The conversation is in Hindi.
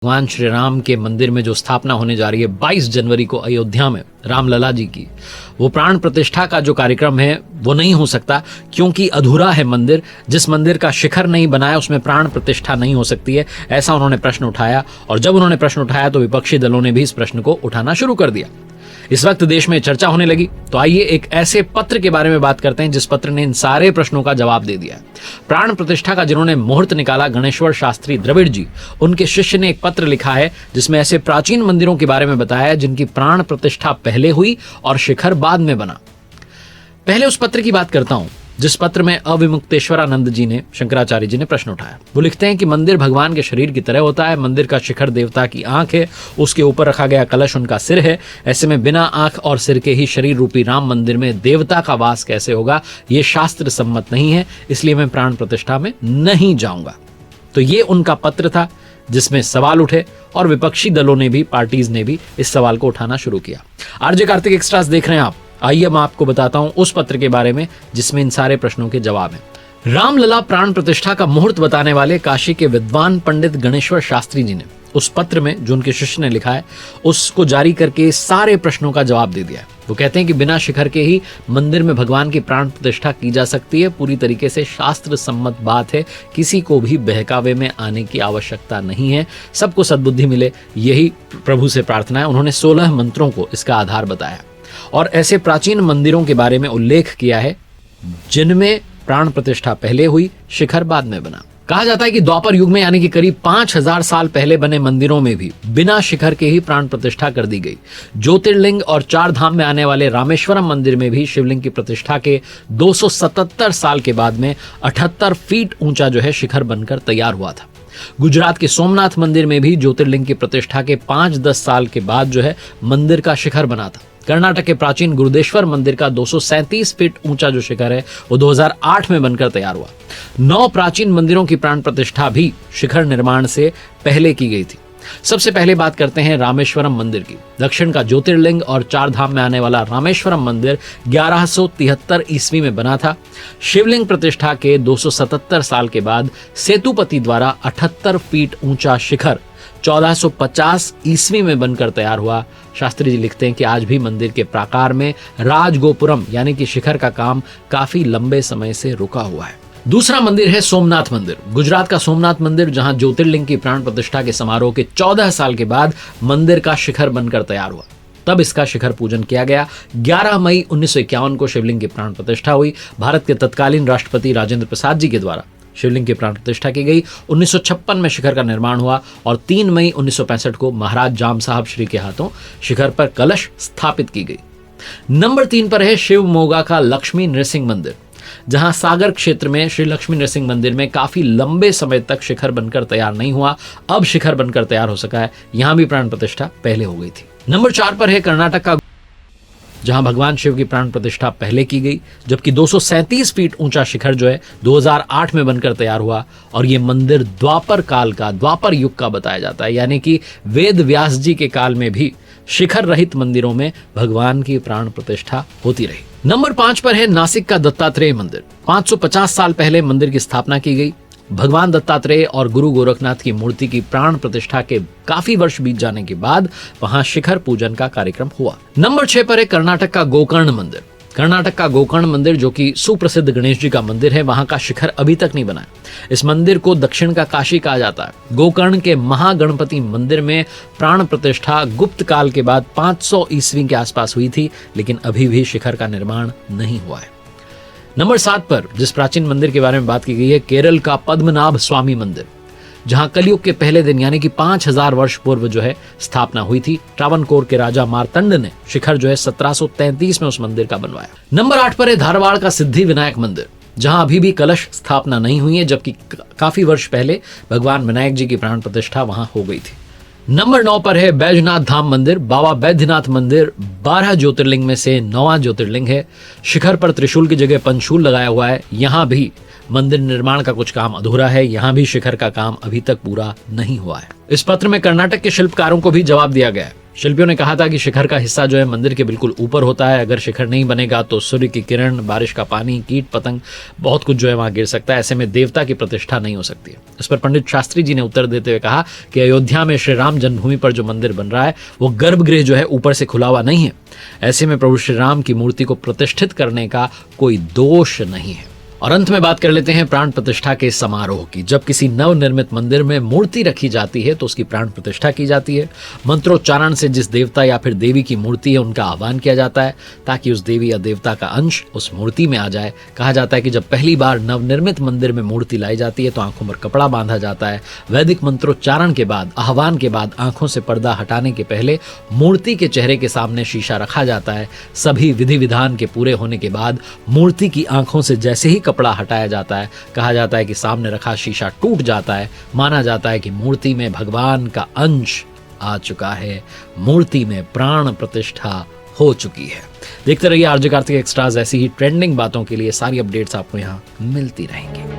भगवान श्री राम के मंदिर में जो स्थापना होने जा रही है 22 जनवरी को अयोध्या में रामलला जी की, वो प्राण प्रतिष्ठा का जो कार्यक्रम है वो नहीं हो सकता, क्योंकि अधूरा है मंदिर। जिस मंदिर का शिखर नहीं बनाया उसमें प्राण प्रतिष्ठा नहीं हो सकती है, ऐसा उन्होंने प्रश्न उठाया। और जब उन्होंने प्रश्न उठाया तो विपक्षी दलों ने भी इस प्रश्न को उठाना शुरू कर दिया। इस वक्त देश में चर्चा होने लगी। तो आइए एक ऐसे पत्र के बारे में बात करते हैं जिस पत्र ने इन सारे प्रश्नों का जवाब दे दिया। प्राण प्रतिष्ठा का जिन्होंने मुहूर्त निकाला, गणेश्वर शास्त्री द्रविड़ जी, उनके शिष्य ने एक पत्र लिखा है जिसमें ऐसे प्राचीन मंदिरों के बारे में बताया है जिनकी प्राण प्रतिष्ठा पहले हुई और शिखर बाद में बना। पहले उस पत्र की बात करता हूं जिस पत्र में अविमुक्तेश्वरानंद जी ने, शंकराचार्य जी ने प्रश्न उठाया। वो लिखते हैं कि मंदिर भगवान के शरीर की तरह होता है। मंदिर का शिखर देवता की आंख है, उसके ऊपर रखा गया कलश उनका सिर है। ऐसे में बिना आंख और सिर के ही शरीर रूपी राम मंदिर में देवता का वास कैसे होगा, ये शास्त्र सम्मत नहीं है, इसलिए मैं प्राण प्रतिष्ठा में नहीं जाऊंगा। तो ये उनका पत्र था जिसमें सवाल उठे और विपक्षी दलों ने भी, पार्टीज ने भी इस सवाल को उठाना शुरू किया। आरजे कार्तिक एक्स्ट्रास देख रहे हैं आप। आइए मैं आपको बताता हूं उस पत्र के बारे में जिसमें इन सारे प्रश्नों के जवाब हैं। रामलला प्राण प्रतिष्ठा का मुहूर्त बताने वाले काशी के विद्वान पंडित गणेश्वर शास्त्री जी ने उस पत्र में, जो उनके शिष्य ने लिखा है, उसको जारी करके सारे प्रश्नों का जवाब दे दिया है। वो कहते हैं कि बिना शिखर के ही मंदिर में भगवान की प्राण प्रतिष्ठा की जा सकती है। पूरी तरीके से शास्त्र सम्मत बात है, किसी को भी बहकावे में आने की आवश्यकता नहीं है। सबको सद्बुद्धि मिले, यही प्रभु से प्रार्थना है। उन्होंने 16 मंत्रों को इसका आधार बताया और ऐसे प्राचीन मंदिरों के बारे में उल्लेख किया है जिनमें प्राण प्रतिष्ठा पहले हुई, शिखर बाद में बना। कहा जाता है कि द्वापर युग में यानी कि करीब 5000 साल पहले बने मंदिरों में भी बिना शिखर के ही प्राण प्रतिष्ठा कर दी गई। ज्योतिर्लिंग और 4 धाम में आने वाले रामेश्वरम मंदिर में भी शिवलिंग की प्रतिष्ठा के 277 साल के बाद में 78 फीट ऊंचा जो है शिखर बनकर तैयार हुआ था। गुजरात के सोमनाथ मंदिर में भी ज्योतिर्लिंग की प्रतिष्ठा के 5-10 साल के बाद जो है मंदिर का शिखर बना था। कर्नाटक के प्राचीन गुरुदेश्वर मंदिर का 237 फीट ऊंचा जो शिखर है वो 2008 में बनकर तैयार हुआ। 9 प्राचीन मंदिरों की प्राण प्रतिष्ठा भी शिखर निर्माण से पहले की गई थी। सबसे पहले बात करते हैं रामेश्वरम मंदिर की। दक्षिण का ज्योतिर्लिंग और 4 धाम में आने वाला रामेश्वरम मंदिर 1173 ईस्वी में बना था। शिवलिंग प्रतिष्ठा के 277 साल के बाद सेतुपति द्वारा 78 फीट ऊंचा शिखर 1450 ईस्वी में बनकर तैयार हुआ। शास्त्री जी लिखते हैं कि आज भी मंदिर के प्राकार में राजगोपुरम यानी कि शिखर का काम काफी लंबे समय से रुका हुआ है। दूसरा मंदिर है सोमनाथ मंदिर। गुजरात का सोमनाथ मंदिर, जहां ज्योतिर्लिंग की प्राण प्रतिष्ठा के समारोह के 14 साल के बाद मंदिर का शिखर बनकर तैयार हुआ। तब इसका शिखर पूजन किया गया। 11 मई 1951 को शिवलिंग की प्राण प्रतिष्ठा हुई। भारत के तत्कालीन राष्ट्रपति राजेंद्र प्रसाद जी के द्वारा शिवलिंग की प्राण प्रतिष्ठा की गई। 1956 में शिखर का निर्माण हुआ और 3 मई 1965 को महाराज जाम साहब श्री के हाथों शिखर पर कलश स्थापित की गई। नंबर 3 पर है शिव मोगा का लक्ष्मी नृसिंह मंदिर, जहां सागर क्षेत्र में श्री लक्ष्मी नृसिंह मंदिर में काफी लंबे समय तक शिखर बनकर तैयार नहीं हुआ। अब शिखर बनकर तैयार हो सका है। यहां भी प्राण प्रतिष्ठा पहले हो गई थी। नंबर 4 पर है कर्नाटक का, जहां भगवान शिव की प्राण प्रतिष्ठा पहले की गई, जबकि 237 फीट ऊंचा शिखर जो है 2008 में बनकर तैयार हुआ। और ये मंदिर द्वापर काल का, द्वापर युग का बताया जाता है, यानी कि वेद व्यास जी के काल में भी शिखर रहित मंदिरों में भगवान की प्राण प्रतिष्ठा होती रही। नंबर 5 पर है नासिक का दत्तात्रेय मंदिर। 550 साल पहले मंदिर की स्थापना की गई। भगवान दत्तात्रेय और गुरु गोरखनाथ की मूर्ति की प्राण प्रतिष्ठा के काफी वर्ष बीत जाने के बाद वहां शिखर पूजन का कार्यक्रम हुआ। नंबर 6 पर है कर्नाटक का गोकर्ण मंदिर। कर्नाटक का गोकर्ण मंदिर, जो कि सुप्रसिद्ध गणेश जी का मंदिर है, वहां का शिखर अभी तक नहीं बना है। इस मंदिर को दक्षिण का काशी कहा जाता है। गोकर्ण के महागणपति मंदिर में प्राण प्रतिष्ठा गुप्त काल के बाद 500 ईस्वी के आसपास हुई थी, लेकिन अभी भी शिखर का निर्माण नहीं हुआ है। नंबर 7 पर जिस प्राचीन मंदिर के बारे में बात की गई है, केरल का पद्मनाभ स्वामी मंदिर, जहां कलयुग के पहले दिन यानी कि 5000 वर्ष पूर्व जो है स्थापना हुई थी। ट्रावनकोर के राजा मार्तंड ने शिखर जो है 1733 में उस मंदिर का बनवाया। नंबर 8 पर है धारवाड़ का सिद्धि विनायक मंदिर, जहां अभी भी कलश स्थापना नहीं हुई है, जबकि काफी वर्ष पहले भगवान विनायक जी की प्राण प्रतिष्ठा वहां हो गई थी। नंबर 9 पर है बैजनाथ धाम मंदिर। बाबा बैद्यनाथ मंदिर 12 ज्योतिर्लिंग में से 9वां ज्योतिर्लिंग है। शिखर पर त्रिशूल की जगह पंचशूल लगाया हुआ है। यहां भी मंदिर निर्माण का कुछ काम अधूरा है। यहां भी शिखर का काम अभी तक पूरा नहीं हुआ है। इस पत्र में कर्नाटक के शिल्पकारों को भी जवाब दिया गया है। शिल्पियों ने कहा था कि शिखर का हिस्सा जो है मंदिर के बिल्कुल ऊपर होता है। अगर शिखर नहीं बनेगा तो सूर्य की किरण, बारिश का पानी, कीट पतंग, बहुत कुछ जो है वहां गिर सकता है। ऐसे में देवता की प्रतिष्ठा नहीं हो सकती है। इस पर पंडित शास्त्री जी ने उत्तर देते हुए कहा कि अयोध्या में श्री राम जन्मभूमि पर जो मंदिर बन रहा है वो गर्भगृह जो है ऊपर से खुला हुआ नहीं है। ऐसे में प्रभु श्री राम की मूर्ति को प्रतिष्ठित करने का कोई दोष नहीं है। और अंत में बात कर लेते हैं प्राण प्रतिष्ठा के समारोह की। जब किसी नवनिर्मित मंदिर में मूर्ति रखी जाती है तो उसकी प्राण प्रतिष्ठा की जाती है। मंत्रोच्चारण से जिस देवता या फिर देवी की मूर्ति है उनका आह्वान किया जाता है ताकि उस देवी या देवता का अंश उस मूर्ति में आ जाए। कहा जाता है कि जब पहली बार नवनिर्मित मंदिर में मूर्ति लाई जाती है तो आंखों पर कपड़ा बांधा जाता है। वैदिक मंत्रोच्चारण के बाद, आह्वान के बाद आंखों से पर्दा हटाने के पहले मूर्ति के चेहरे के सामने शीशा रखा जाता है। सभी विधि विधान के पूरे होने के बाद मूर्ति की आंखों से जैसे ही कपड़ा हटाया जाता है, कहा जाता है कि सामने रखा शीशा टूट जाता है। माना जाता है कि मूर्ति में भगवान का अंश आ चुका है, मूर्ति में प्राण प्रतिष्ठा हो चुकी है। देखते रहिए आरजे कार्तिक एक्स्ट्राज। ऐसी ही ट्रेंडिंग बातों के लिए सारी अपडेट्स आपको यहाँ मिलती रहेंगी।